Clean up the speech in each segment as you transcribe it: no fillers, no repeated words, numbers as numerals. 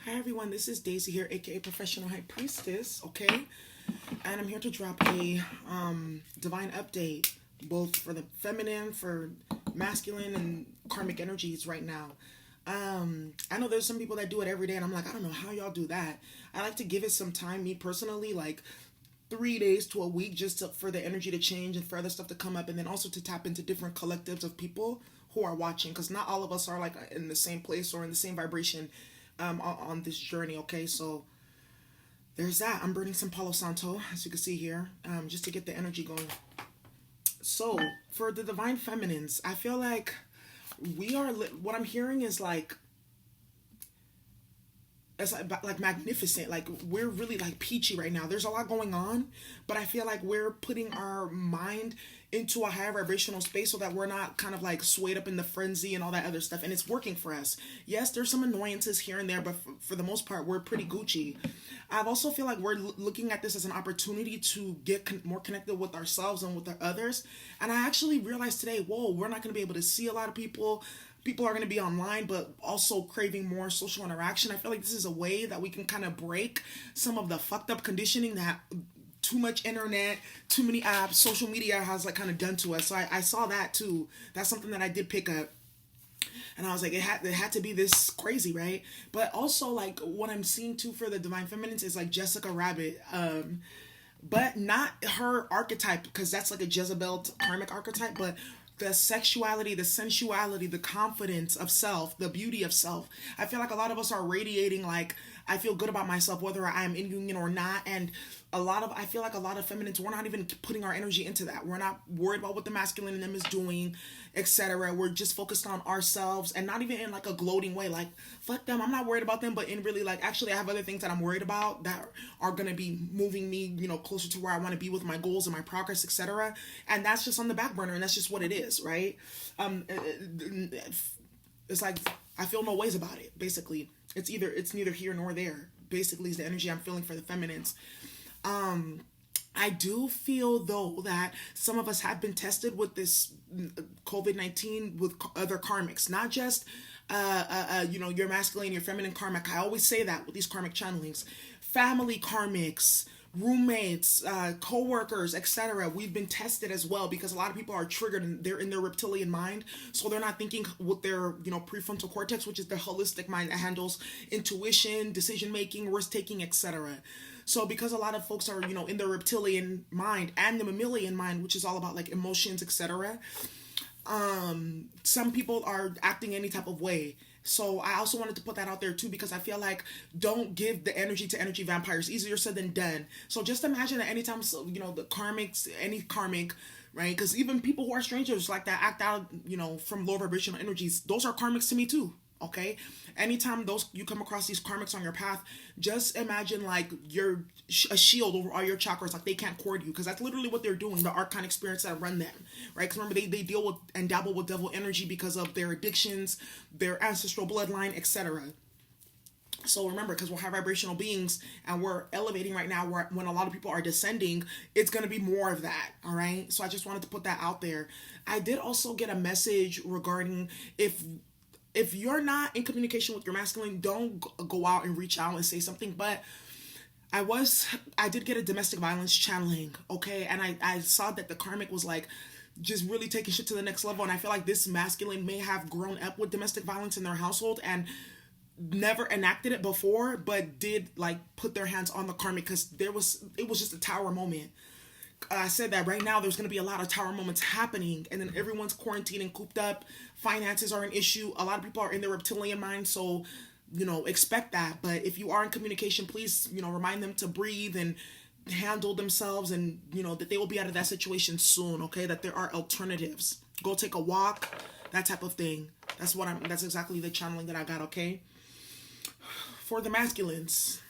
Hi everyone, this is Daisy here, aka Professional High Priestess, okay? And I'm here to drop a divine update, both for the feminine, for masculine, and karmic energies right now. I know there's some people that do it every day, and I'm like, I don't know how y'all do that. I like to give it some time, me personally, like 3 days to a week, for the energy to change and for other stuff to come up, and then also to tap into different collectives of people who are watching, because not all of us are like in the same place or in the same vibration on this journey. Okay, so there's that. I'm burning some Palo Santo, as you can see here, just to get the energy going. So for the divine feminines, I feel like what I'm hearing is like it's like magnificent. Like we're really like peachy right now. There's a lot going on, but I feel like we're putting our mind into a higher vibrational space so that we're not kind of like swayed up in the frenzy and all that other stuff, and it's working for us. Yes, there's some annoyances here and there, but for the most part we're pretty Gucci. I also feel like we're looking at this as an opportunity to get more connected with ourselves and with the others. And I actually realized today, whoa, we're not going to be able to see a lot of people. People are going to be online, but also craving more social interaction. I feel like this is a way that we can kind of break some of the fucked up conditioning that too much internet, too many apps, social media has like kind of done to us. So I saw that too. That's something that I did pick up. And I was like, it had to be this crazy, right? But also like what I'm seeing too for the divine feminines is like Jessica Rabbit. But not her archetype, because that's like a Jezebel karmic archetype, but the sexuality, the sensuality, the confidence of self, the beauty of self. I feel like a lot of us are radiating like I feel good about myself whether I am in union or not. And I feel like a lot of feminines, we're not even putting our energy into that. We're not worried about what the masculine in them is doing, etc. We're just focused on ourselves, and not even in like a gloating way, like fuck them, I'm not worried about them, but in really like actually I have other things that I'm worried about that are gonna be moving me, closer to where I want to be with my goals and my progress, etc. And that's just on the back burner, and that's just what it is, right? It's like I feel no ways about it. Basically, it's neither here nor there. Basically, is the energy I'm feeling for the feminines. I do feel though that some of us have been tested with this COVID-19 with other karmics, not just your masculine, your feminine karmic. I always say that with these karmic channelings, family karmics, roommates, co-workers, etc. We've been tested as well, because a lot of people are triggered and they're in their reptilian mind, so they're not thinking with their prefrontal cortex, which is the holistic mind that handles intuition, decision making, risk taking, etc. So because a lot of folks are in their reptilian mind and the mammalian mind, which is all about like emotions, etc., some people are acting any type of way. So I also wanted to put that out there too, because I feel like don't give the energy to energy vampires. Easier said than done. So just imagine that anytime, the karmics, any karmic, right? Because even people who are strangers like that act out, from low vibrational energies, those are karmics to me too. Okay, anytime you come across these karmics on your path, just imagine like you're a shield over all your chakras, like they can't cord you, because that's literally what they're doing, the archonic spirits that run them, right? Because remember, they deal with and dabble with devil energy because of their addictions, their ancestral bloodline, etc. So remember, because we're high vibrational beings and we're elevating right now, when a lot of people are descending, it's going to be more of that. All right, so I just wanted to put that out there. I did also get a message regarding if you're not in communication with your masculine, don't go out and reach out and say something. But I did get a domestic violence channeling, okay? And I saw that the karmic was like just really taking shit to the next level. And I feel like this masculine may have grown up with domestic violence in their household and never enacted it before, but did like put their hands on the karmic, because it was just a tower moment. I said that right now there's going to be a lot of tower moments happening, and then everyone's quarantined and cooped up. Finances are an issue. A lot of people are in their reptilian mind, so expect that. But if you are in communication, please remind them to breathe and handle themselves, and that they will be out of that situation soon. Okay, that there are alternatives. Go take a walk, that type of thing. That's exactly the channeling that I got. Okay, for the masculines,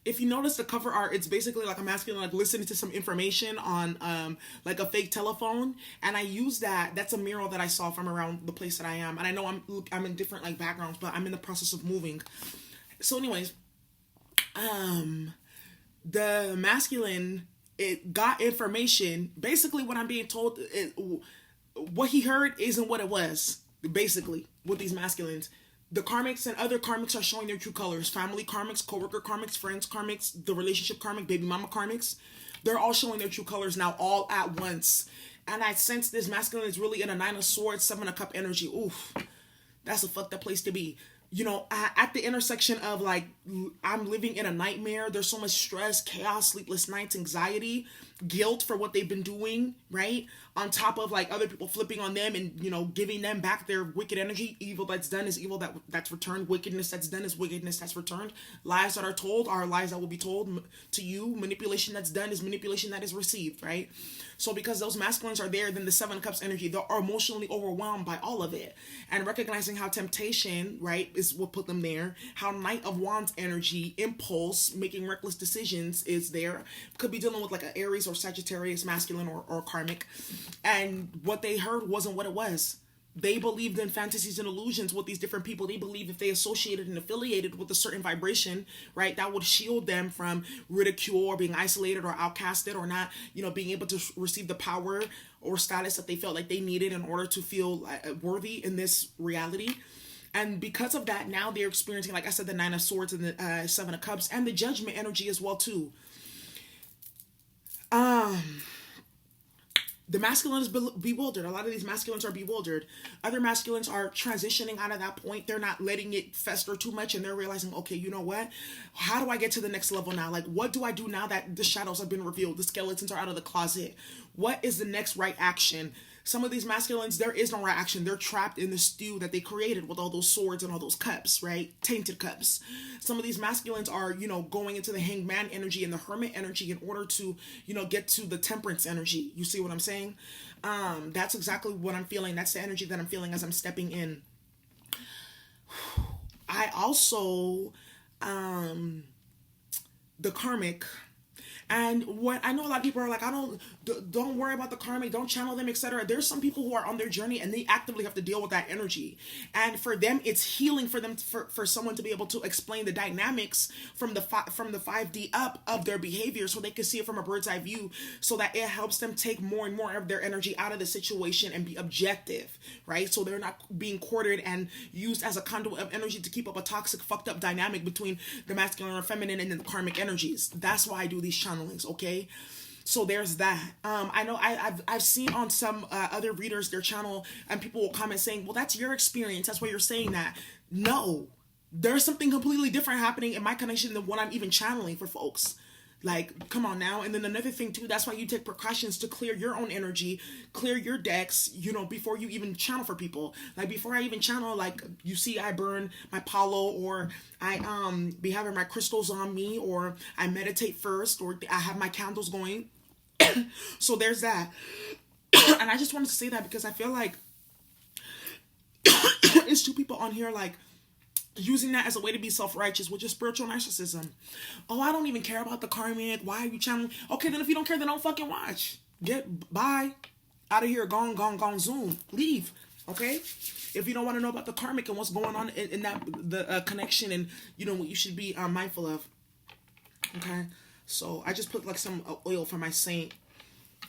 if you notice the cover art, it's basically like a masculine like listening to some information on like a fake telephone, and I use that. That's a mural that I saw from around the place that I am, and I know I'm in different like backgrounds, but I'm in the process of moving. So, anyways, the masculine, it got information. Basically, what I'm being told, what he heard isn't what it was. Basically, with these masculines, The karmics and other karmics are showing their true colors. Family karmics, coworker karmics, friends karmics, the relationship karmic, baby mama karmics. They're all showing their true colors now, all at once. And I sense this masculine is really in a 9 of swords, 7 of cup energy. Oof. That's a fucked up place to be. You know, at the intersection of like, I'm living in a nightmare. There's so much stress, chaos, sleepless nights, anxiety, guilt for what they've been doing, right? On top of like other people flipping on them and, you know, giving them back their wicked energy. Evil that's done is evil that's returned. Wickedness that's done is wickedness that's returned. Lies that are told are lies that will be told to you. Manipulation that's done is manipulation that is received, right? So because those masculines are there, then the 7 of Cups energy, they are emotionally overwhelmed by all of it. And recognizing how temptation, right, is what put them there. How Knight of Wands energy, impulse, making reckless decisions is there. Could be dealing with like an Aries or Sagittarius masculine or karmic. And what they heard wasn't what it was. They believed in fantasies and illusions with these different people. They believe if they associated and affiliated with a certain vibration, right, that would shield them from ridicule or being isolated or outcasted or not, you know, being able to receive the power or status that they felt like they needed in order to feel worthy in this reality. And because of that, now they're experiencing, like I said, the 9 of Swords and the 7 of Cups and the Judgment energy as well too. The masculine is bewildered. A lot of these masculines are bewildered. Other masculines are transitioning out of that point. They're not letting it fester too much, and they're realizing, okay, you know what? How do I get to the next level now? Like, what do I do now that the shadows have been revealed? The skeletons are out of the closet. What is the next right action? Some of these masculines, there is no right action. They're trapped in the stew that they created with all those swords and all those cups, right? Tainted cups. Some of these masculines are, you know, going into the hangman energy and the hermit energy in order to, you know, get to the temperance energy. You see what I'm saying? That's exactly what I'm feeling. That's the energy that I'm feeling as I'm stepping in. I also, the karmic. And what I know, a lot of people are like, don't worry about the karmic, don't channel them, etc. There's some people who are on their journey and they actively have to deal with that energy. And for them, it's healing for them, for someone to be able to explain the dynamics from the 5D up of their behavior, so they can see it from a bird's eye view, so that it helps them take more and more of their energy out of the situation and be objective, right? So they're not being courted and used as a conduit of energy to keep up a toxic, fucked up dynamic between the masculine or feminine and the karmic energies. That's why I do these channels. Okay, so there's that. I know I've seen on some other readers their channel, and people will comment saying, well, that's your experience, that's why you're saying that. No, there's something completely different happening in my connection than what I'm even channeling for folks. Like, come on now. And then another thing too, that's why you take precautions to clear your own energy, clear your decks, you know, before you even channel for people. Like, before I even channel, like, you see, I burn my palo, or I be having my crystals on me, or I meditate first, or I have my candles going. So there's that. And I just wanted to say that because I feel like it's two people on here like using that as a way to be self-righteous, which is spiritual narcissism. Oh, I don't even care about the karmic. Why are you channeling? Okay, then if you don't care, then don't fucking watch. Bye. Out of here. Gone, zoom. Leave. Okay? If you don't want to know about the karmic and what's going on in that, the connection and, you know, what you should be mindful of. Okay? So I just put like some oil for my saints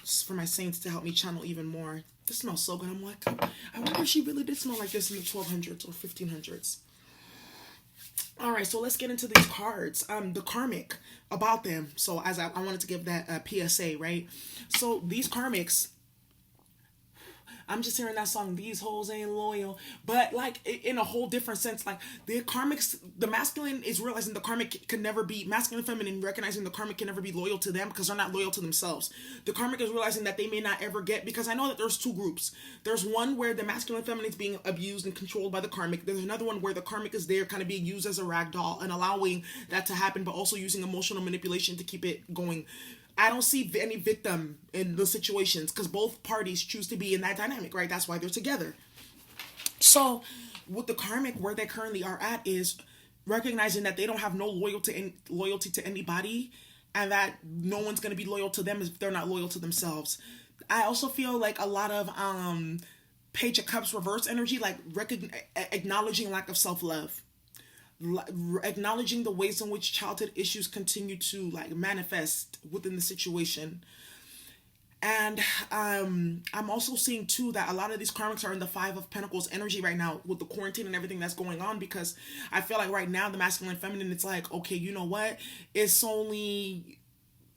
to help me channel even more. This smells so good. I'm like, I wonder if she really did smell like this in the 1200s or 1500s. All right, so let's get into these cards. The karmic, about them. So as I wanted to give that PSA, right? So these karmics, I'm just hearing that song, these hoes ain't loyal, but like in a whole different sense. Like the karmics, the masculine is realizing the karmic can never be, masculine and feminine recognizing the karmic can never be loyal to them because they're not loyal to themselves. The karmic is realizing that they may not ever get, because I know that there's two groups. There's one where the masculine and feminine is being abused and controlled by the karmic. There's another one where the karmic is there kind of being used as a rag doll and allowing that to happen, but also using emotional manipulation to keep it going. I don't see any victim in the situations because both parties choose to be in that dynamic, right? That's why they're together. So with the karmic, where they currently are at is recognizing that they don't have no loyalty to anybody, and that no one's going to be loyal to them if they're not loyal to themselves. I also feel like a lot of Page of Cups reverse energy, like acknowledging lack of self-love. Acknowledging the ways in which childhood issues continue to like manifest within the situation. And I'm also seeing too that a lot of these karmics are in the Five of Pentacles energy right now with the quarantine and everything that's going on, because I feel like right now the masculine and feminine, it's like, okay, you know what? It's only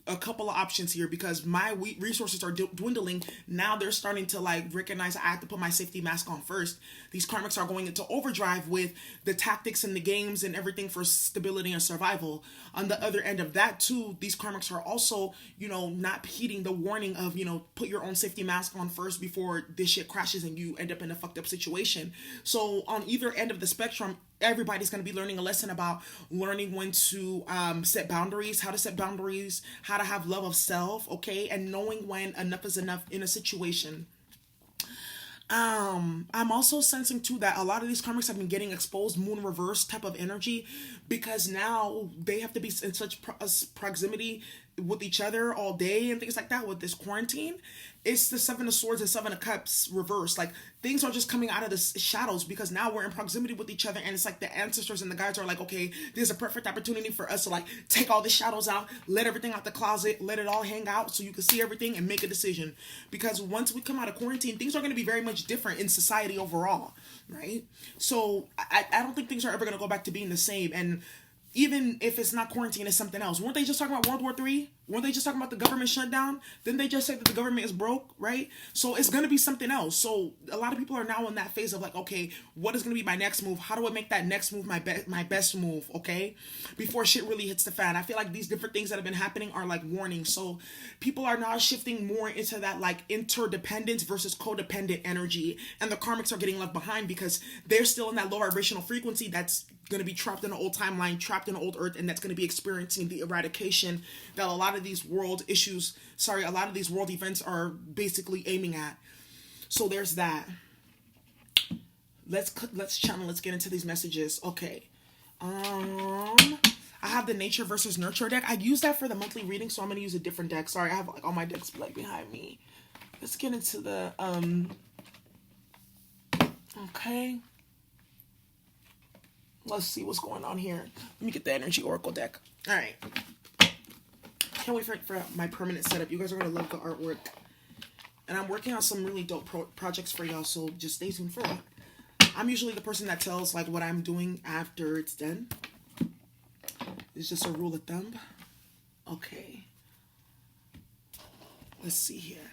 a couple of options here because my resources are dwindling. Now they're starting to like recognize I have to put my safety mask on first. These karmics are going into overdrive with the tactics and the games and everything for stability and survival. On the other end of that too, these karmics are also, you know, not heeding the warning of, you know, put your own safety mask on first before this shit crashes and you end up in a fucked up situation. So on either end of the spectrum, everybody's going to be learning a lesson about learning when to set boundaries, how to set boundaries, how to have love of self, okay, and knowing when enough is enough in a situation. I'm also sensing too that a lot of these karmics have been getting exposed, moon reverse type of energy, because now they have to be in such proximity with each other all day and things like that with this quarantine. It's the Seven of Swords and Seven of Cups reversed. Like things are just coming out of the shadows because now we're in proximity with each other, and it's like the ancestors and the guides are like, okay, there's a perfect opportunity for us to like take all the shadows out, let everything out the closet, let it all hang out so you can see everything and make a decision. Because once we come out of quarantine, things are going to be very much different in society overall, right? So I don't think things are ever going to go back to being the same. And even if it's not quarantine, it's something else. Weren't they just talking about World War III? Weren't they just talking about the government shutdown? Didn't they just say that the government is broke, right? So it's going to be something else. So a lot of people are now in that phase of like, okay, what is going to be my next move? How do I make that next move my best move, okay? Before shit really hits the fan. I feel like these different things that have been happening are like warnings. So people are now shifting more into that like interdependence versus codependent energy. And the karmics are getting left behind because they're still in that low vibrational frequency that's going to be trapped in an old timeline, trapped in old earth, and that's going to be experiencing the eradication that a lot of these world events are basically aiming at. So there's that. Let's channel, let's get into these messages. Okay. I have the nature versus nurture deck. I use that for the monthly reading, so I'm going to use a different deck. Sorry, I have like all my decks like behind me. Let's get into the okay. Let's see what's going on here. Let me get the energy oracle deck. All right. Can't wait for my permanent setup. You guys are going to love the artwork. And I'm working on some really dope projects for y'all, so just stay tuned for that. I'm usually the person that tells like what I'm doing after it's done. It's just a rule of thumb. Okay. Let's see here.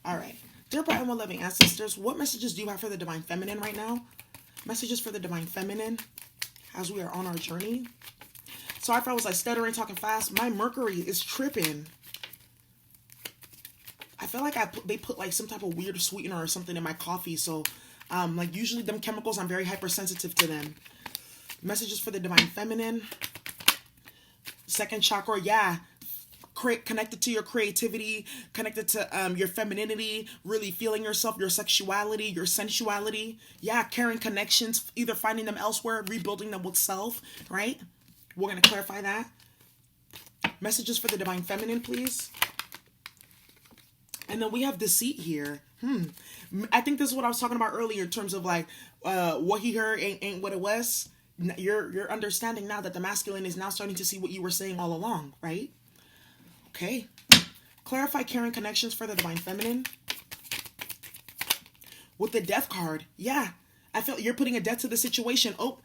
All right. Dear bright and well-loving ancestors, what messages do you have for the Divine Feminine right now? Messages for the Divine Feminine as we are on our journey. Sorry if I was like stuttering, talking fast. My Mercury is tripping. I feel like they put like some type of weird sweetener or something in my coffee. So like usually them chemicals, I'm very hypersensitive to them. Messages for the Divine Feminine. Second chakra, yeah. Connected to your creativity, connected to your femininity, really feeling yourself, your sexuality, your sensuality. Yeah, caring connections, either finding them elsewhere, rebuilding them with self, right? We're going to clarify that. Messages for the Divine Feminine, please. And then we have deceit here. I think this is what I was talking about earlier in terms of like what he heard ain't what it was. You're understanding now that the masculine is now starting to see what you were saying all along, right? Okay. Clarify caring connections for the Divine Feminine. With the Death card. Yeah. I feel you're putting a death to the situation. Oh.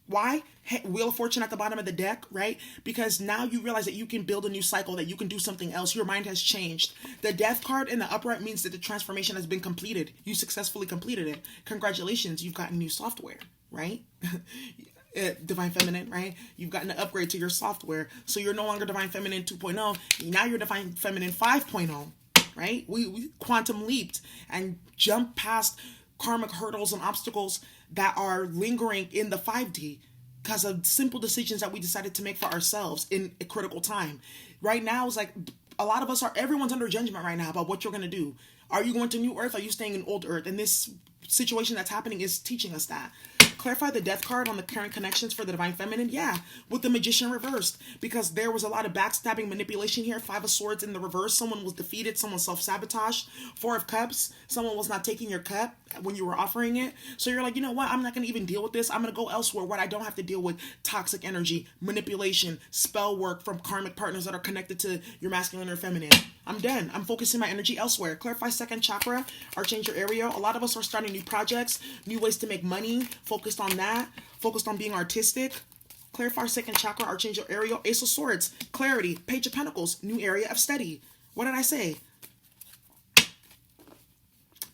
Why? Wheel of Fortune at the bottom of the deck, right? Because now you realize that you can build a new cycle, that you can do something else. Your mind has changed. The Death card in the upright means that the transformation has been completed. You successfully completed it. Congratulations. You've gotten new software, right? Divine Feminine, right? You've gotten an upgrade to your software. So you're no longer Divine Feminine 2.0. Now you're Divine Feminine 5.0, right? We quantum leaped and jumped past karmic hurdles and obstacles that are lingering in the 5D because of simple decisions that we decided to make for ourselves in a critical time. Right now, it's like a lot of us everyone's under judgment right now about what you're going to do. Are you going to New Earth? Are you staying in Old Earth? And this situation that's happening is teaching us that. Clarify the death card on the current connections for the divine feminine. Yeah, with the magician reversed, because there was a lot of backstabbing, manipulation here. 5 of swords in the reverse. Someone was defeated. Someone self-sabotaged. 4 of cups. Someone was not taking your cup when you were offering it. So you're like, you know what? I'm not going to even deal with this. I'm going to go elsewhere where I don't have to deal with toxic energy, manipulation, spell work from karmic partners that are connected to your masculine or feminine. I'm done. I'm focusing my energy elsewhere. Clarify second chakra, Archangel Ariel. A lot of us are starting new projects, new ways to make money, focused on that, focused on being artistic. Clarify second chakra, Archangel Ariel. Ace of Swords, clarity. Page of Pentacles, new area of study. What did I say?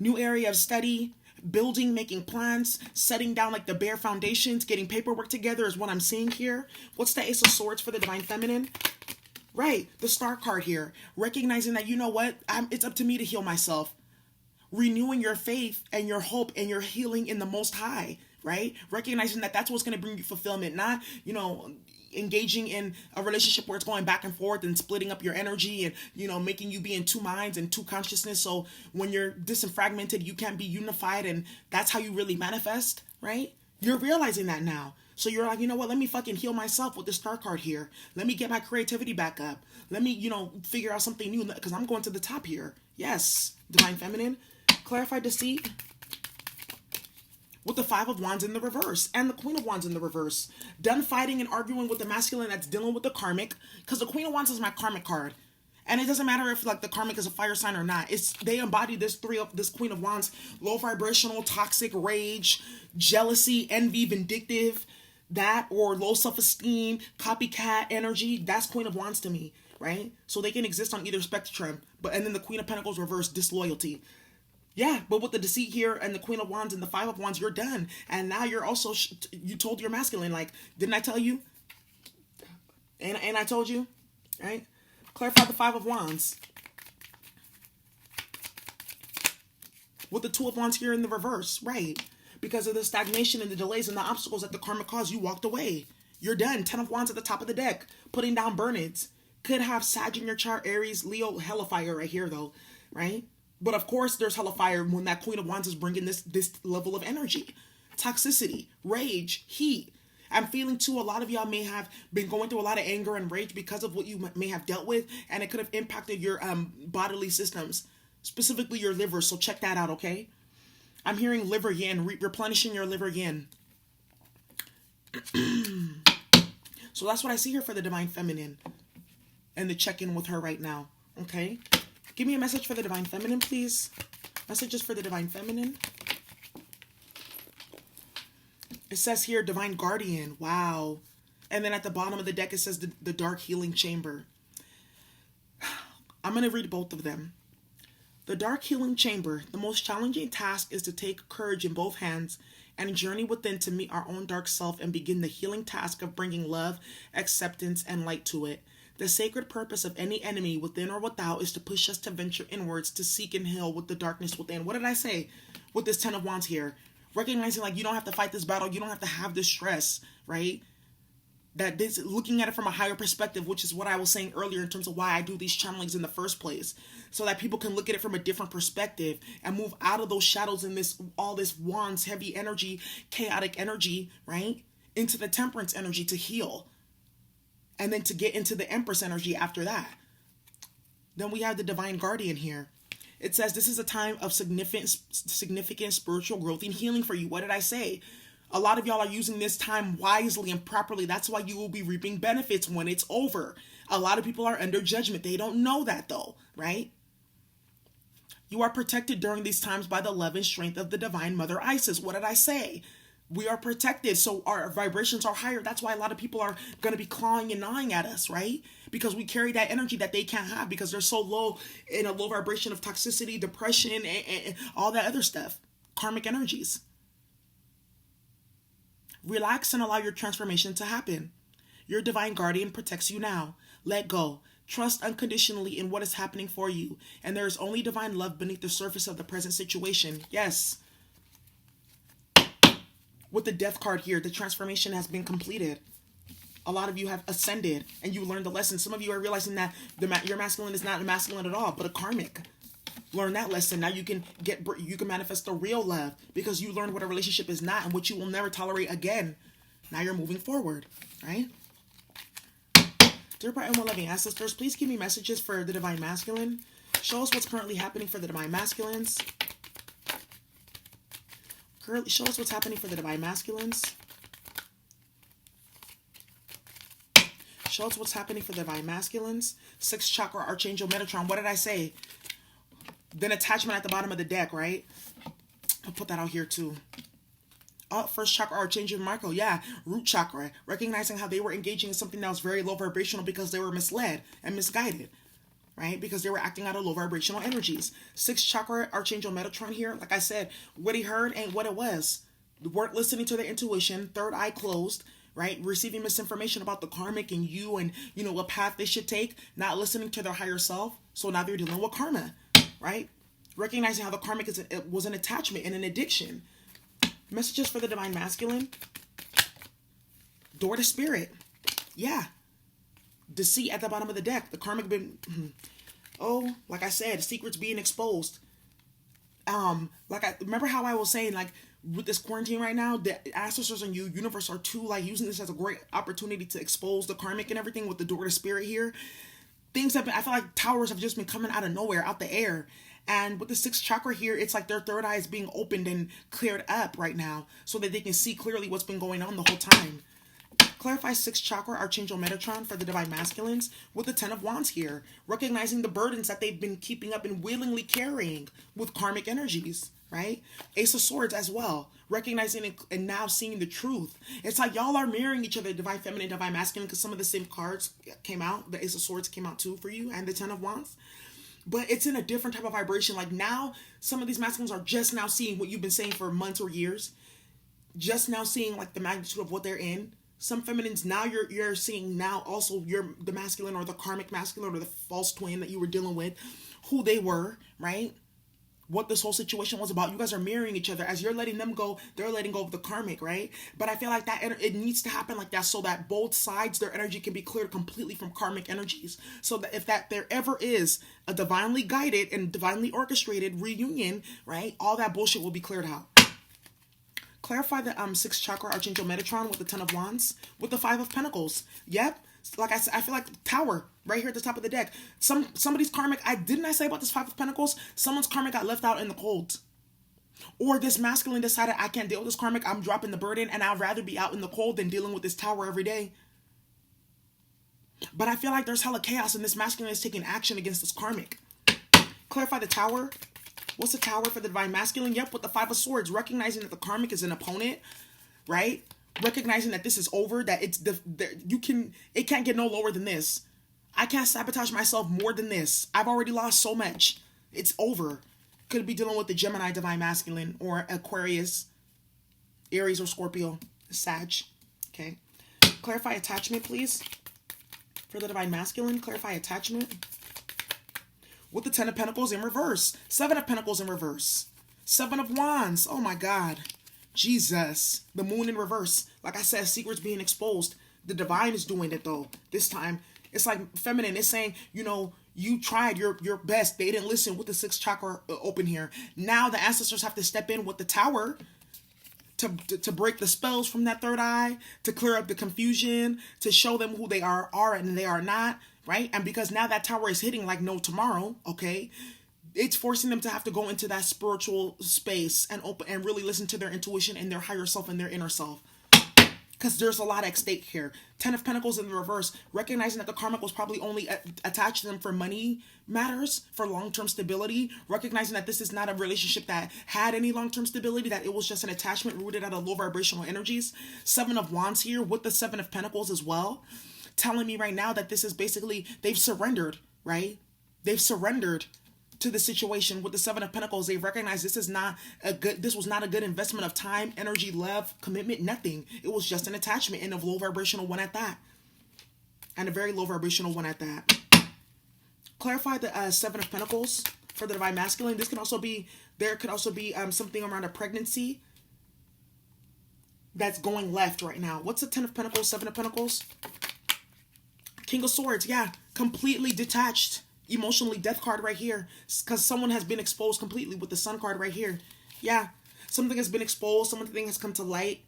New area of study, building, making plans, setting down like the bare foundations, getting paperwork together is what I'm seeing here. What's the Ace of Swords for the divine feminine? Right, the Star card here. Recognizing that, you know what, it's up to me to heal myself. Renewing your faith and your hope and your healing in the Most High, right? Recognizing that that's what's going to bring you fulfillment, not, you know, engaging in a relationship where it's going back and forth and splitting up your energy and, you know, making you be in two minds and two consciousness. So when you're disenfragmented, you can't be unified, and that's how you really manifest, right? You're realizing that now. So you're like, you know what, let me fucking heal myself with the Star card here. Let me get my creativity back up. Let me, you know, figure out something new, because I'm going to the top here. Yes, divine feminine. Clarify deceit with the 5 of Wands in the reverse and the Queen of Wands in the reverse. Done fighting and arguing with the masculine that's dealing with the karmic, because the Queen of Wands is my karmic card. And it doesn't matter if like the karmic is a fire sign or not. They embody this Queen of Wands, low vibrational, toxic, rage, jealousy, envy, vindictive, that, or low self-esteem, copycat energy. That's Queen of Wands to me, right? So they can exist on either spectrum. And then the Queen of Pentacles reverse, disloyalty. Yeah, but with the deceit here and the Queen of Wands and the 5 of Wands, you're done. And now you're also, you told your masculine, like, didn't I tell you? And I told you, right? Clarify the 5 of Wands. With the 2 of Wands here in the reverse, right? Because of the stagnation and the delays and the obstacles that the karma caused, you walked away. You're done. 10 of Wands at the top of the deck, putting down burn-ins. Could have Sag in your chart, Aries, Leo, hellfire right here though, right? But of course, there's hellfire when that Queen of Wands is bringing this level of energy, toxicity, rage, heat. I'm feeling too, a lot of y'all may have been going through a lot of anger and rage because of what you may have dealt with, and it could have impacted your bodily systems, specifically your liver. So check that out, okay? I'm hearing liver yin, replenishing your liver yin. So that's what I see here for the divine feminine and the check-in with her right now, okay? Give me a message for the divine feminine, please. Messages for the divine feminine. It says here, divine guardian. Wow. And then at the bottom of the deck, it says the dark healing chamber. I'm going to read both of them. The dark healing chamber. The most challenging task is to take courage in both hands and journey within to meet our own dark self and begin the healing task of bringing love, acceptance, and light to it. The sacred purpose of any enemy, within or without, is to push us to venture inwards, to seek and heal with the darkness within. What did I say with this 10 of Wands here? Recognizing like you don't have to fight this battle. You don't have to have this stress, right? That this, looking at it from a higher perspective, which is what I was saying earlier in terms of why I do these channelings in the first place. So that people can look at it from a different perspective and move out of those shadows and all this Wands, heavy energy, chaotic energy, right? Into the temperance energy to heal. And then to get into the Empress energy after that. Then we have the divine guardian here. It says this is a time of significant spiritual growth and healing for you. What did I say? A lot of y'all are using this time wisely and properly. That's why you will be reaping benefits when it's over. A lot of people are under judgment. They don't know that though, right? You are protected during these times by the love and strength of the divine mother Isis. What did I say? We are protected, so our vibrations are higher. That's why a lot of people are going to be clawing and gnawing at us, right? Because we carry that energy that they can't have because they're so low in a low vibration of toxicity, depression, and all that other stuff. Karmic energies. Relax and allow your transformation to happen. Your divine guardian protects you now. Let go. Trust unconditionally in what is happening for you. And there is only divine love beneath the surface of the present situation. Yes. With the death card here, the transformation has been completed. A lot of you have ascended and you learned the lesson. Some of you are realizing that your masculine is not a masculine at all, but a karmic. Learn that lesson. Now you can manifest the real love because you learned what a relationship is not and what you will never tolerate again. Now you're moving forward, right? Dear bright and well-loving ancestors, please give me messages for the Divine Masculine. Show us what's currently happening for the Divine Masculines. Show us what's happening for the Divine Masculines. Show us what's happening for the Divine Masculines. 6th chakra, Archangel Metatron. What did I say? Then attachment at the bottom of the deck, right? I'll put that out here too. Oh, 1st chakra, Archangel Michael. Yeah, root chakra. Recognizing how they were engaging in something that was very low vibrational because they were misled and misguided, right? Because they were acting out of low vibrational energies. 6th chakra, Archangel Metatron here. Like I said, what he heard ain't what it was. They weren't listening to their intuition. 3rd eye closed, right? Receiving misinformation about the karmic and you and, you know, what path they should take. Not listening to their higher self. So now they're dealing with karma, right? Recognizing how the karmic was an attachment and an addiction. Messages for the Divine Masculine. Door to Spirit. Yeah. Deceit at the bottom of the deck. The karmic like I said, secrets being exposed. Remember how I was saying, like, with this quarantine right now, the ancestors and universe are too, like, using this as a great opportunity to expose the karmic and everything with the Door to Spirit here. Things have been, I feel like towers have just been coming out of nowhere, out the air. And with the 6th chakra here, it's like their 3rd eye is being opened and cleared up right now so that they can see clearly what's been going on the whole time. Clarify 6th chakra, Archangel Metatron for the Divine Masculines with the 10 of Wands here. Recognizing the burdens that they've been keeping up and willingly carrying with karmic energies, right? Ace of Swords as well. Recognizing and now seeing the truth. It's like y'all are mirroring each other, Divine Feminine, Divine Masculine, because some of the same cards came out. The Ace of Swords came out too for you and the 10 of Wands. But it's in a different type of vibration. Like now, some of these masculines are just now seeing what you've been saying for months or years. Just now seeing like the magnitude of what they're in. Some feminines now you're seeing now also the masculine or the karmic masculine or the false twin that you were dealing with, who they were, right? What this whole situation was about. You guys are mirroring each other. As you're letting them go, they're letting go of the karmic, right? But I feel like that it needs to happen like that so that both sides, their energy can be cleared completely from karmic energies. So that if there ever is a divinely guided and divinely orchestrated reunion, right? All that bullshit will be cleared out. Clarify the 6th chakra, Archangel Metatron with the 10 of Wands with the 5 of Pentacles. Yep. Like I said, I feel like Tower right here at the top of the deck. Somebody's karmic. Didn't I say about this 5 of Pentacles? Someone's karmic got left out in the cold. Or this masculine decided, I can't deal with this karmic. I'm dropping the burden and I'd rather be out in the cold than dealing with this Tower every day. But I feel like there's hella chaos and this masculine is taking action against this karmic. Clarify the Tower. What's the Tower for the Divine Masculine? Yep, with the 5 of Swords. Recognizing that the karmic is an opponent, right? Recognizing that this is over, that it can't get no lower than this. I can't sabotage myself more than this. I've already lost so much. It's over. Could be dealing with the Gemini Divine Masculine or Aquarius, Aries or Scorpio, Sag. Okay. Clarify attachment, please. For the Divine Masculine, clarify attachment. With the 10 of Pentacles in reverse. 7 of Pentacles in reverse. 7 of Wands. Oh my God. Jesus. The Moon in reverse. Like I said, secrets being exposed. The divine is doing it though. This time, it's like feminine. It's saying, you know, you tried your best. They didn't listen with the 6th chakra open here. Now the ancestors have to step in with the Tower to break the spells from that 3rd eye, to clear up the confusion, to show them who they are and they are not, right? And because now that Tower is hitting like no tomorrow, okay? It's forcing them to have to go into that spiritual space and really listen to their intuition and their higher self and their inner self. Because there's a lot at stake here. 10 of Pentacles in the reverse, recognizing that the karmic was probably only attached to them for money matters, for long-term stability, recognizing that this is not a relationship that had any long-term stability, that it was just an attachment rooted out of low vibrational energies. 7 of Wands here with the 7 of Pentacles as well, telling me right now that this is basically, they've surrendered, right? They've surrendered to the situation with the 7 of Pentacles. They recognize this was not a good investment of time, energy, love, commitment, nothing. It was just an attachment and a low vibrational one at that. And a very low vibrational one at that. Clarify the 7 of Pentacles for the Divine Masculine. This could also be, there could also be something around a pregnancy that's going left right now. What's the 10 of Pentacles, 7 of Pentacles? King of Swords, yeah. Completely detached Emotionally, death card right here. Because someone has been exposed completely with the sun card right here. Yeah. Something has been exposed. Something has come to light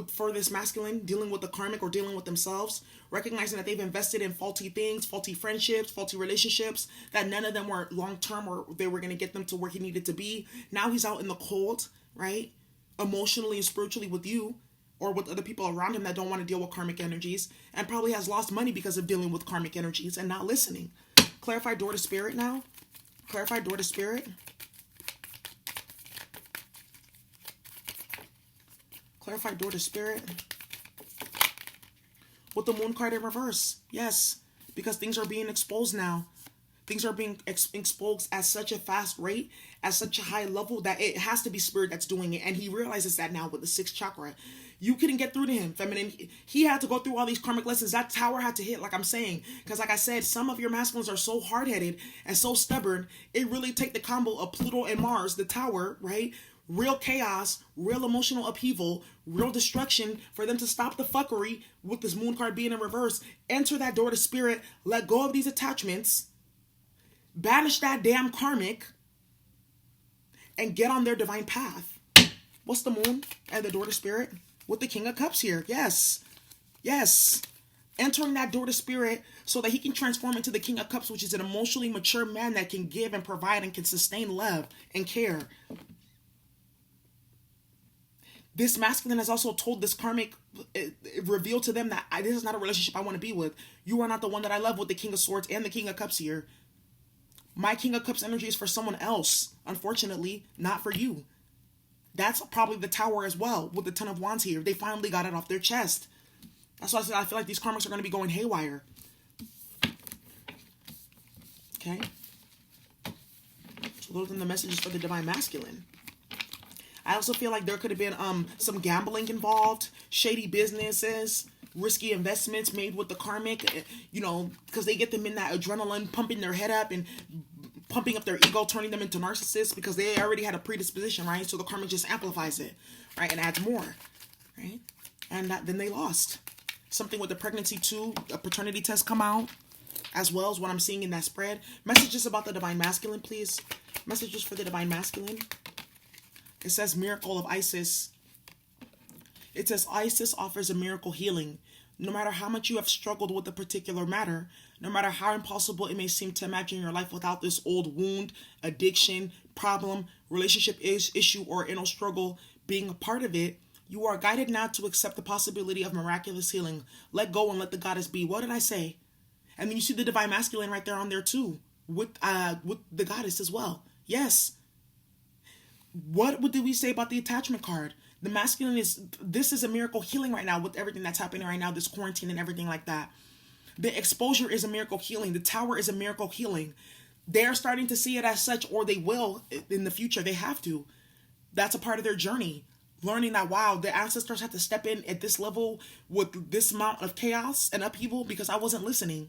for this masculine, dealing with the karmic or dealing with themselves. Recognizing that they've invested in faulty things, faulty friendships, faulty relationships, that none of them were long-term or they were going to get them to where he needed to be. Now he's out in the cold, right? Emotionally and spiritually with you or with other people around him that don't want to deal with karmic energies, and probably has lost money because of dealing with karmic energies and not listening. Clarify door to spirit now. Clarify door to spirit. Clarify door to spirit. With the moon card in reverse. Yes. Because things are being exposed now. Things are being exposed at such a fast rate, at such a high level, that it has to be spirit that's doing it. And he realizes that now with the 6th chakra. You couldn't get through to him, feminine. He had to go through all these karmic lessons. That tower had to hit, like I'm saying. Because like I said, some of your masculines are so hard-headed and so stubborn. It really take the combo of Pluto and Mars, the tower, right? Real chaos, real emotional upheaval, real destruction for them to stop the fuckery with this moon card being in reverse. Enter that door to spirit. Let go of these attachments. Banish that damn karmic. And get on their divine path. What's the moon and the door to spirit? With the King of Cups here. Yes. Yes. Entering that door to spirit so that he can transform into the King of Cups, which is an emotionally mature man that can give and provide and can sustain love and care. This masculine has also told this karmic, it revealed to them that this is not a relationship I want to be with. You are not the one that I love, with the King of Swords and the King of Cups here. My King of Cups energy is for someone else, unfortunately, not for you. That's probably the tower as well, with the Ten of Wands here. They finally got it off their chest. That's why I said I feel like these karmics are going to be going haywire. Okay? So those are the messages for the divine masculine. I also feel like there could have been some gambling involved, shady businesses, risky investments made with the karmic, you know, because they get them in that adrenaline, pumping their head up and pumping up their ego, turning them into narcissists because they already had a predisposition, right? So the karmic just amplifies it, right, and adds more, right? And then they lost. Something with the pregnancy too, a paternity test come out, as well as what I'm seeing in that spread. Messages about the divine masculine, please. Messages for the divine masculine. It says Miracle of Isis. It says Isis offers a miracle healing. No matter how much you have struggled with a particular matter, no matter how impossible it may seem to imagine your life without this old wound, addiction, problem, relationship issue, or inner struggle being a part of it, you are guided now to accept the possibility of miraculous healing. Let go and let the goddess be. What did I say? And then you see the divine masculine right there on there too, with the goddess as well. Yes. What did we say about the attachment card? The masculine this is a miracle healing right now with everything that's happening right now, this quarantine and everything like that. The exposure is a miracle healing. The tower is a miracle healing. They're starting to see it as such, or they will in the future. They have to. That's a part of their journey. Learning that, wow, the ancestors had to step in at this level with this amount of chaos and upheaval because I wasn't listening.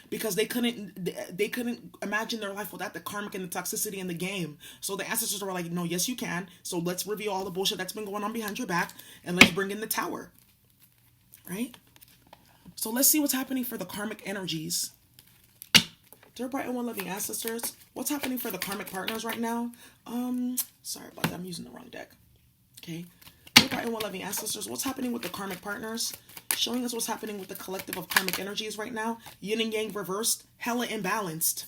Because they couldn't imagine their life without the karmic and the toxicity in the game. So the ancestors were like, no, yes, you can. So let's reveal all the bullshit that's been going on behind your back and let's bring in the tower. Right? So let's see what's happening for the karmic energies. Dear bright and one-loving ancestors, what's happening for the karmic partners right now? Sorry about that. I'm using the wrong deck. Okay. Dear bright and one-loving ancestors, what's happening with the karmic partners? Showing us what's happening with the collective of karmic energies right now. Yin and yang reversed. Hella imbalanced.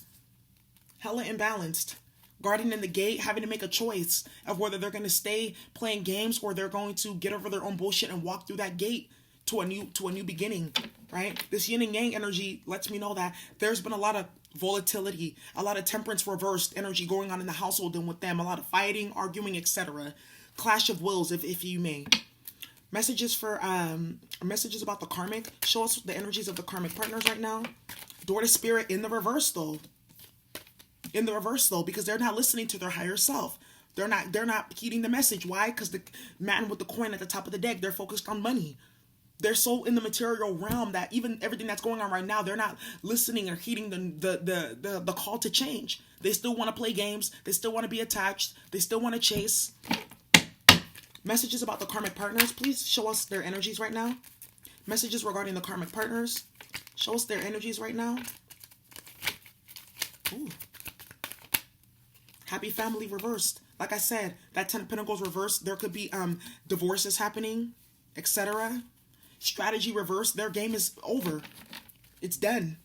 Hella imbalanced. Guarding in the gate, having to make a choice of whether they're going to stay playing games or they're going to get over their own bullshit and walk through that gate to a new beginning, right? This yin and yang energy lets me know that there's been a lot of volatility, a lot of temperance reversed energy going on in the household and with them, a lot of fighting, arguing, etc. Clash of wills, if you may. Messages about the karmic. Show us the energies of the karmic partners right now. Door to spirit in the reverse though. In the reverse though, because they're not listening to their higher self. They're not heeding the message. Why? Because the man with the coin at the top of the deck, they're focused on money. They're so in the material realm that even everything that's going on right now, they're not listening or heeding the call to change. They still want to play games. They still want to be attached. They still want to chase. Messages about the karmic partners. Please show us their energies right now. Messages regarding the karmic partners. Show us their energies right now. Ooh. Happy family reversed. Like I said, that 10 of Pentacles reversed. There could be divorces happening, etc. Strategy reversed. Their game is over. It's done.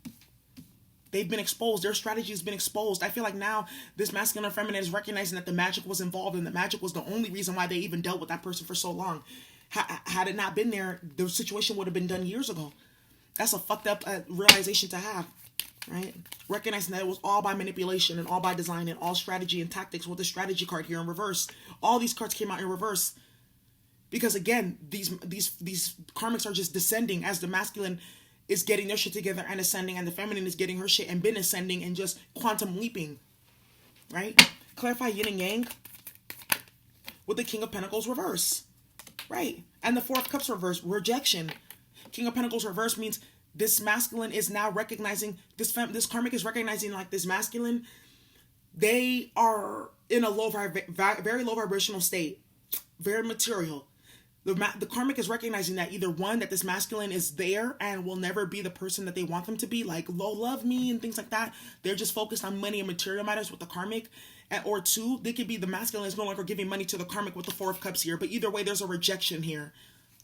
They've been exposed. Their strategy has been exposed. I feel like now this masculine and feminine is recognizing that the magic was involved, and the magic was the only reason why they even dealt with that person for so long. Had it not been there, the situation would have been done years ago. That's a fucked up realization to have, right? Recognizing that it was all by manipulation and all by design and all strategy and tactics with the strategy card here in reverse. All these cards came out in reverse. Because again, these karmics are just descending as the masculine is getting their shit together and ascending, and the feminine is getting her shit and been ascending and just quantum leaping, right? Clarify yin and yang with the King of Pentacles reverse, right? And the Four of Cups reverse, rejection. King of Pentacles reverse means this masculine is now recognizing, this karmic is recognizing like this masculine, they are in a very low vibrational state, very material. The karmic is recognizing that either one, that this masculine is there and will never be the person that they want them to be, like love me and things like that. They're just focused on money and material matters with the karmic. Or two, they could be the masculine is no longer giving money to the karmic with the Four of Cups here. But either way, there's a rejection here.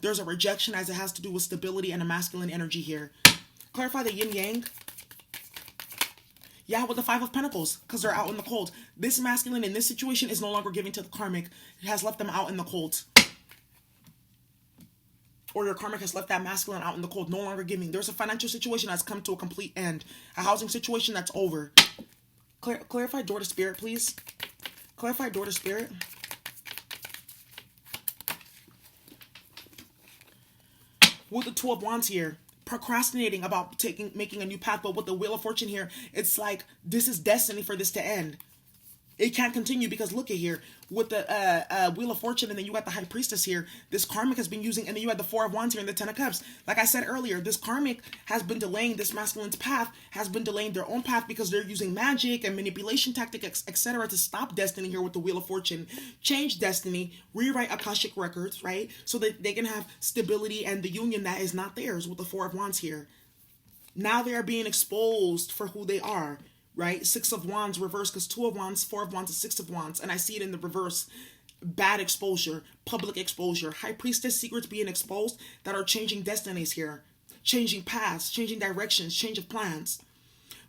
There's a rejection as it has to do with stability and a masculine energy here. Clarify the yin yang. Yeah, with the Five of Pentacles, because they're out in the cold. This masculine in this situation is no longer giving to the karmic. It has left them out in the cold. Or your karmic has left that masculine out in the cold, no longer giving. There's a financial situation that's come to a complete end. A housing situation that's over. Clarify door to spirit, please. Clarify door to spirit. With the Two of Wands here, procrastinating about making a new path, but with the Wheel of Fortune here, it's like this is destiny for this to end. It can't continue because look at here with the Wheel of Fortune, and then you got the High Priestess here. This karmic has been using, and then you had the Four of Wands here and the Ten of Cups. Like I said earlier, this karmic has been delaying this masculine's path, has been delaying their own path because they're using magic and manipulation tactics, etc. to stop destiny here with the Wheel of Fortune, change destiny, rewrite Akashic records, right? So that they can have stability and the union that is not theirs with the Four of Wands here. Now they are being exposed for who they are. Right? Six of Wands reverse, because Two of Wands, Four of Wands, and Six of Wands. And I see it in the reverse. Bad exposure, public exposure. High Priestess secrets being exposed that are changing destinies here. Changing paths, changing directions, change of plans.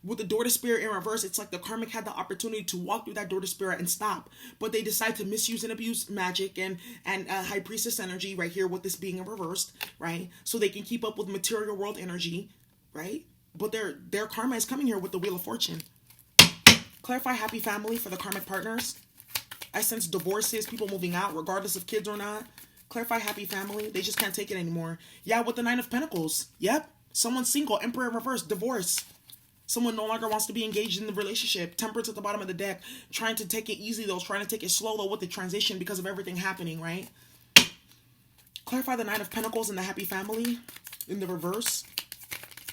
With the door to spirit in reverse, it's like the karmic had the opportunity to walk through that door to spirit and stop. But they decide to misuse and abuse magic and High Priestess energy right here with this being in reverse, right? So they can keep up with material world energy, right? But their karma is coming here with the Wheel of Fortune. Clarify happy family for the karmic partners. I sense divorces, people moving out, regardless of kids or not. Clarify happy family. They just can't take it anymore. Yeah, with the Nine of Pentacles. Yep. Someone's single. Emperor in reverse. Divorce. Someone no longer wants to be engaged in the relationship. Temperance at the bottom of the deck. Trying to take it easy, though. Trying to take it slow, though, with the transition because of everything happening, right? Clarify the Nine of Pentacles and the happy family in the reverse.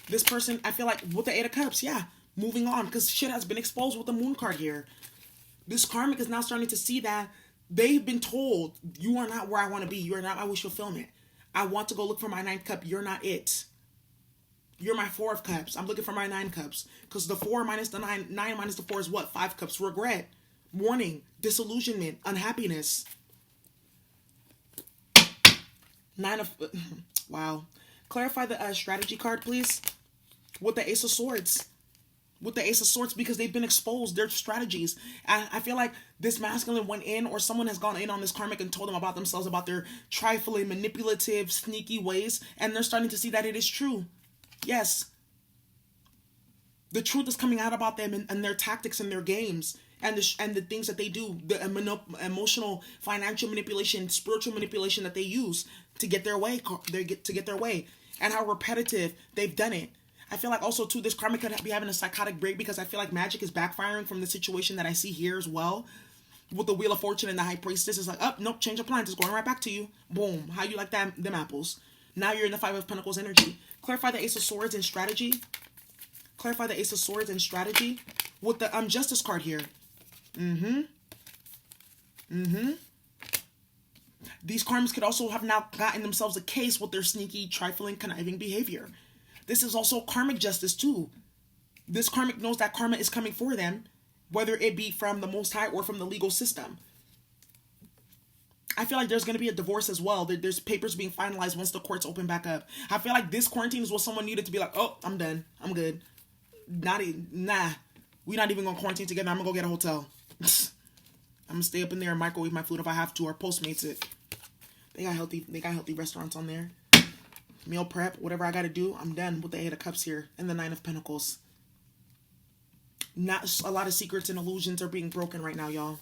This person, I feel like, with the Eight of Cups, yeah. Moving on, because shit has been exposed with the Moon card here. This karmic is now starting to see that they've been told, you are not where I want to be. You are not my wish fulfillment. I want to go look for my Ninth Cup. You're not it. You're my Four of Cups. I'm looking for my Nine Cups. Because the 4 minus the 9 minus the 4 is what? 5 cups. Regret, mourning, disillusionment, unhappiness. Nine of... Wow. Clarify the strategy card, please. With the Ace of Swords. With the Ace of Swords, because they've been exposed, their strategies. And I feel like this masculine went in, or someone has gone in on this karmic and told them about themselves, about their trifling, manipulative, sneaky ways. And they're starting to see that it is true. Yes. The truth is coming out about them and their tactics and their games. And the things that they do. The emotional, financial manipulation, spiritual manipulation that they use to get their way. To get their way. And how repetitive they've done it. I feel like also, too, this karmic could be having a psychotic break because I feel like magic is backfiring from the situation that I see here as well. With the Wheel of Fortune and the High Priestess, it's like, oh, nope, change of plans. It's going right back to you. Boom. How you like them apples? Now you're in the Five of Pentacles energy. Clarify the Ace of Swords and strategy. Clarify the Ace of Swords and strategy. With the Justice card here. These karmics could also have now gotten themselves a case with their sneaky, trifling, conniving behavior. This is also karmic justice too. This karmic knows that karma is coming for them, whether it be from the Most High or from the legal system. I feel like there's going to be a divorce as well. There's papers being finalized once the courts open back up. I feel like this quarantine is what someone needed to be like, oh, I'm done. I'm good. Nah. We're not even going to quarantine together. I'm going to go get a hotel. I'm going to stay up in there and microwave my food if I have to, or Postmates it. They got healthy restaurants on there. Meal prep, whatever I got to do, I'm done with the 8 of Cups here and the 9 of Pentacles. Not a lot of secrets and illusions are being broken right now, y'all.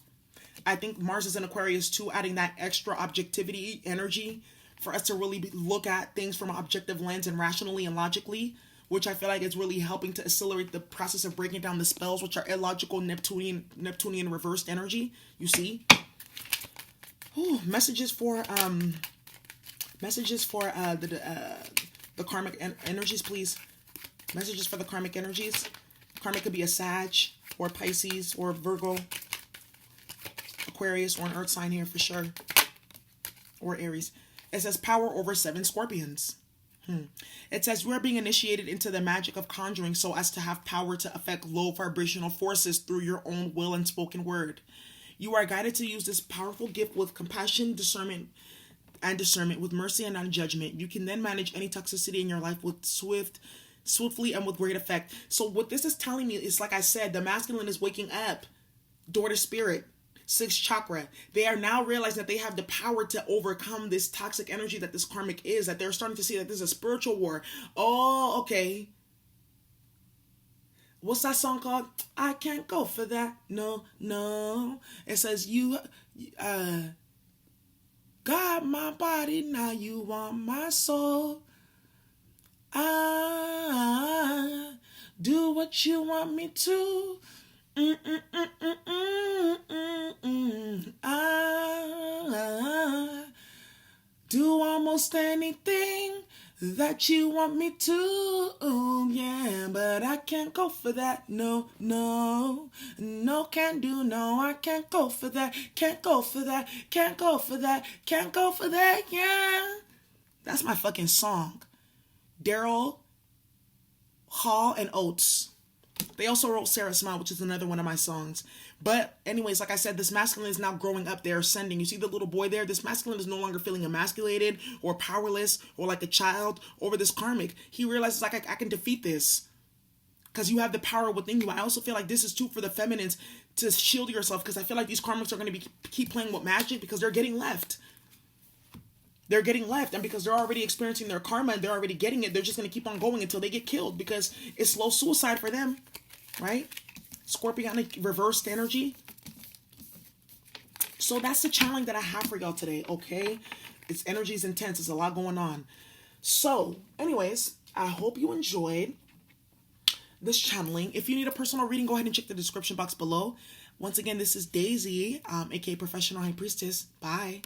I think Mars is in Aquarius too, adding that extra objectivity energy for us to really look at things from an objective lens and rationally and logically, which I feel like is really helping to accelerate the process of breaking down the spells, which are illogical Neptunian reversed energy. You see? Ooh, messages for the karmic energies, please. Messages for the karmic energies. Karmic could be a Sag or Pisces or Virgo, Aquarius, or an earth sign here for sure, or Aries. It says power over 7 scorpions. It says you are being initiated into the magic of conjuring so as to have power to affect low vibrational forces through your own will and spoken word. You are guided to use this powerful gift with compassion, discernment, with mercy and non-judgment. You can then manage any toxicity in your life with swiftly and with great effect. So what this is telling me is, like I said, the masculine is waking up. Daughter spirit, 6th chakra. They are now realizing that they have the power to overcome this toxic energy that this karmic is, that they're starting to see that this is a spiritual war. Oh, okay. What's that song called? I can't go for that. No. It says you got my body, now you want my soul. I do what you want me to. I do almost anything that you want me to, yeah, but I can't go for that, no, can't do, no, I can't go for that, yeah. That's my fucking song. Daryl Hall and Oates. They also wrote Sarah Smile, which is another one of my songs. But anyways, like I said, this masculine is now growing up. They're ascending. You see the little boy there? This masculine is no longer feeling emasculated or powerless or like a child over this karmic. He realizes, like, I can defeat this because you have the power within you. I also feel like this is too for the feminines to shield yourself, because I feel like these karmics are going to keep playing with magic because they're getting left. They're getting left, and because they're already experiencing their karma and they're already getting it, they're just going to keep on going until they get killed, because it's slow suicide for them, right? Scorpionic reversed energy. So that's the challenge that I have for y'all today, okay? Its energy is intense. There's a lot going on. So, anyways, I hope you enjoyed this channeling. If you need a personal reading, go ahead and check the description box below. Once again, this is Daisy, aka Professional High Priestess. Bye.